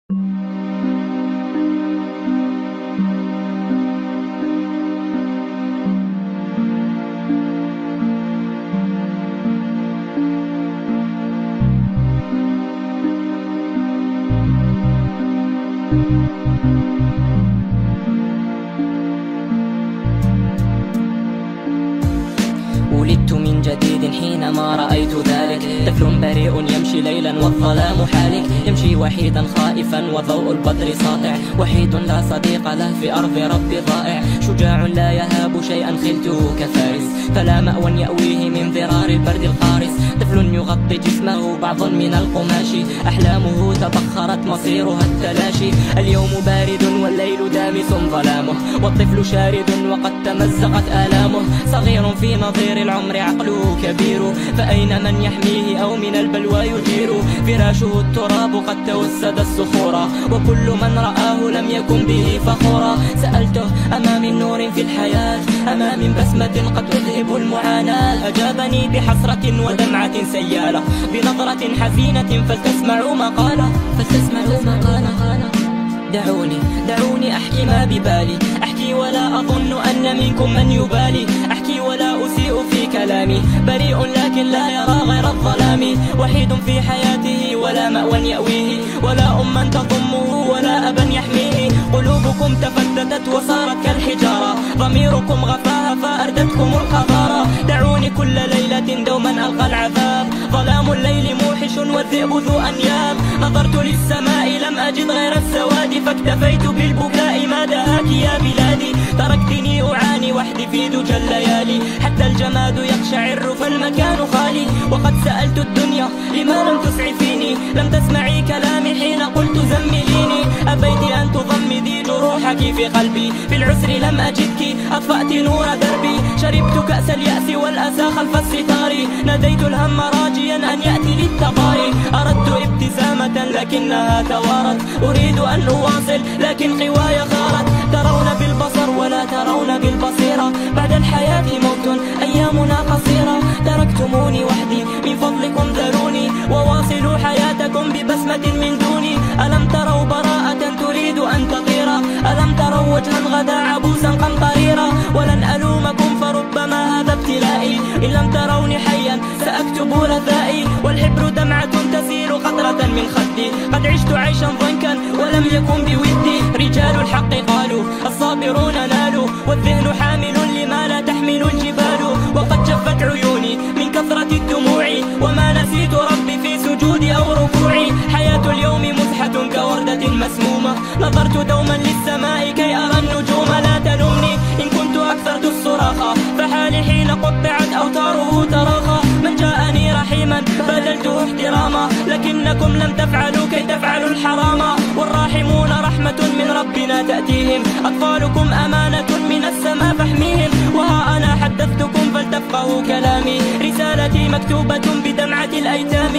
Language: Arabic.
ولدت من جديد حينما رأيت ذلك، طفل بريء يمشي ليلا والظلام حالك، يمشي وحيدا خائفا وضوء البدر ساطع، وحيد لا صديق له في أرض ربي ضائع، شجاع لا يهاب شيئا خلته كفارس، فلا مأوى يأويه من ضرار البرد القارس، طفل يغطي جسمه بعض من القماش، أحلامه تبخرت مصيرها التلاشي، اليوم بارد والليل دامس ظلامه، والطفل شارد وقد تمزقت آلامه، صغير في نظير العمر عقله كبير، فأين من يحميه أو من البلوى يجير، فراشه التراب قد توسد الصخورا، وكل من رآه لم يكن به فخورا، سألته أما من نور في الحياة، أما من بسمة قد تذهب المعاناة، أجابني بحسرة ودمعة سيالة، بنظرة حزينة فلتسمعوا ما قال. دعوني أحكي ما ببالي، أحكي ولا أظن أن منكم من يبالي، أحكي ولا أسيء في كلامي، بريء لكن لا يرى غير الظلام، وحيد في حياته ولا مأوى يأويه، ولا أما تضمه ولا أبا يحميه، قلوبكم تفتتت وصارت كالحجارة، ضميركم غفاها فأردتكم القذارة، دعوني كل ليلة دوما ألقى العذاب، ظلام الليل موحش والذئب ذو أنياب، نظرت للسماء لم أجد غير السواد، فاكتفيت بالبكاء ما دهاك يا بلادي، تركتني أعاني وحدي في دجى الليالي، حتى الجماد يقشعر فالمكان خالي، وقد سألت الدنيا لما لم تسعفيني، لم تسمعي كلامي حين قلت زمليني، أبيت أن تضمدي جروحك في قلبي، في العسر لم أجدك أطفأت نور دربي، شربت كأس اليأس والأسى خلف الستار، ناديت الهم راجيا أن يأتي للتباري، أردت ابتسامة لكنها توارت، أريد أن أواصل لكن قواي خارت، ترون بالبصر ولا ترون بالبصيرة، بعد الحياة موت أيامنا قصيرة، تركتموني وحدي من فضلكم ذروني، وواصلوا حياتكم ببسمة من دوني، ألم تروا براءة تريد أن تطير، ألم تروا وجها غدا عبوسا قمطريرا، ولن ألومكم فربما هذا ابتلائي، إن لم تروني حيا سأكتب رثائي، والحبر دمعة تسيل قطرة من خدي، قد عشت عيشا ضنكا ولم يكن بودي، رجال الحق قالوا الصابرون نالوا، والذهن حامل لما لا تحمل الجبال، وقد جفت عيوني من كثرة الدموع، وما نسيت ربي في سجودي أو ركوعي، حياة اليوم مزحة كوردة مسمومة، نظرت دوما للسماء كي أرى النجوم، لا تلومني إن كنت أكثرت الصراخ، فحالي حين قطعت أوتاره تراخى، من جاءني رحيما بذلته احتراما، لكنكم لم تفعلوا كي تفعلوا الحراما، والراحمون رحمة من ربنا تأتيهم، أطفالكم أمانة من السماء فاحميهم، وها أنا حدثتكم فلتفقهوا كلامي، رسالتي مكتوبة بدمعة الأيتام.